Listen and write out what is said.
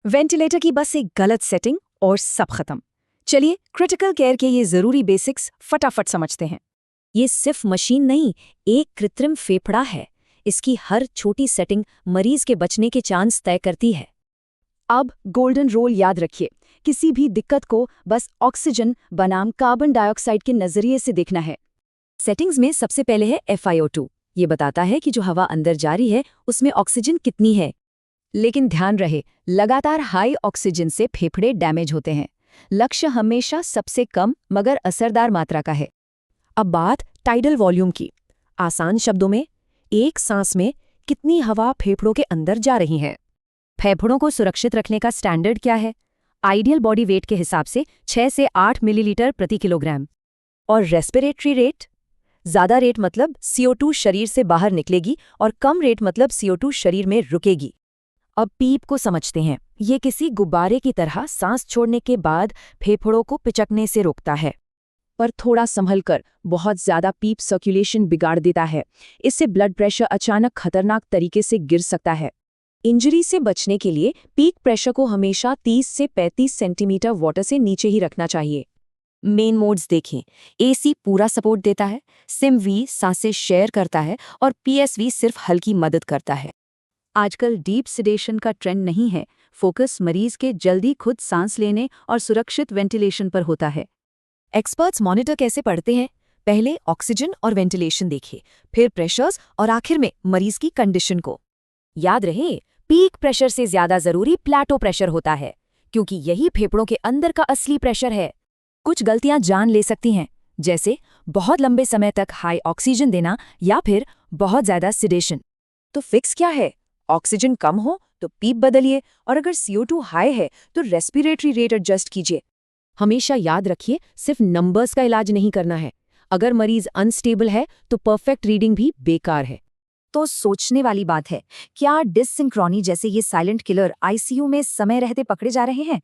Ventilator की बस एक गलत सेटिंग और सब खत्म। चलिए क्रिटिकल केयर के ये जरूरी बेसिक्स फटाफट समझते हैं। ये सिर्फ मशीन नहीं, एक कृत्रिम फेफड़ा है। इसकी हर छोटी सेटिंग मरीज के बचने के चांस तय करती है। अब गोल्डन रूल याद रखिए, किसी भी दिक्कत को बस ऑक्सीजन बनाम कार्बन डाइऑक्साइड के नजरिए से देखना है। सेटिंग्स में सबसे पहले है FiO2। ये बताता है कि जो हवा अंदर जा रही है उसमें ऑक्सीजन कितनी है। लेकिन ध्यान रहे, लगातार हाई ऑक्सीजन से फेफड़े डैमेज होते हैं। लक्ष्य हमेशा सबसे कम मगर असरदार मात्रा का है। अब बात टाइडल वॉल्यूम की। आसान शब्दों में, एक सांस में कितनी हवा फेफड़ों के अंदर जा रही है। फेफड़ों को सुरक्षित रखने का स्टैंडर्ड क्या है? आइडियल बॉडी वेट के हिसाब से 6 से 8 मिलीलीटर प्रति किलोग्राम। और रेस्पिरेटरी रेट? ज़्यादा रेट मतलब CO2 शरीर से बाहर निकलेगी और कम रेट मतलब CO2 शरीर में रुकेगी। अब पीप को समझते हैं। ये किसी गुब्बारे की तरह सांस छोड़ने के बाद फेफड़ों को पिचकने से रोकता है। पर थोड़ा संभल कर, बहुत ज्यादा पीप सर्कुलेशन बिगाड़ देता है। इससे ब्लड प्रेशर अचानक खतरनाक तरीके से गिर सकता है। इंजरी से बचने के लिए पीक प्रेशर को हमेशा 30 से 35 सेंटीमीटर वाटर से नीचे ही रखना चाहिए। मेन मोड्स देखें। AC पूरा सपोर्ट देता है, SIM-V सांसें शेयर करता है और PSV सिर्फ हल्की मदद करता है। आजकल डीप सिडेशन का ट्रेंड नहीं है, फोकस मरीज के जल्दी खुद सांस लेने और सुरक्षित वेंटिलेशन पर होता है। एक्सपर्ट्स मॉनिटर कैसे पढ़ते हैं? पहले ऑक्सीजन और वेंटिलेशन देखें, फिर प्रेशर्स और आखिर में मरीज की कंडीशन को। याद रहे, पीक प्रेशर से ज्यादा जरूरी प्लेटो प्रेशर होता है, क्योंकि यही फेफड़ों के अंदर का असली प्रेशर है। कुछ गलतियां जान ले सकती हैं, जैसे बहुत लंबे समय तक हाई ऑक्सीजन देना या फिर बहुत ज्यादा सिडेशन। तो फिक्स क्या है? ऑक्सीजन कम हो तो पीप बदलिए, और अगर CO2 हाई है तो रेस्पिरेटरी रेट एडजस्ट कीजिए। हमेशा याद रखिए, सिर्फ नंबर्स का इलाज नहीं करना है। अगर मरीज अनस्टेबल है तो परफेक्ट रीडिंग भी बेकार है। तो सोचने वाली बात है, क्या डिससिंक्रोनी जैसे ये साइलेंट किलर ICU में समय रहते पकड़े जा रहे हैं?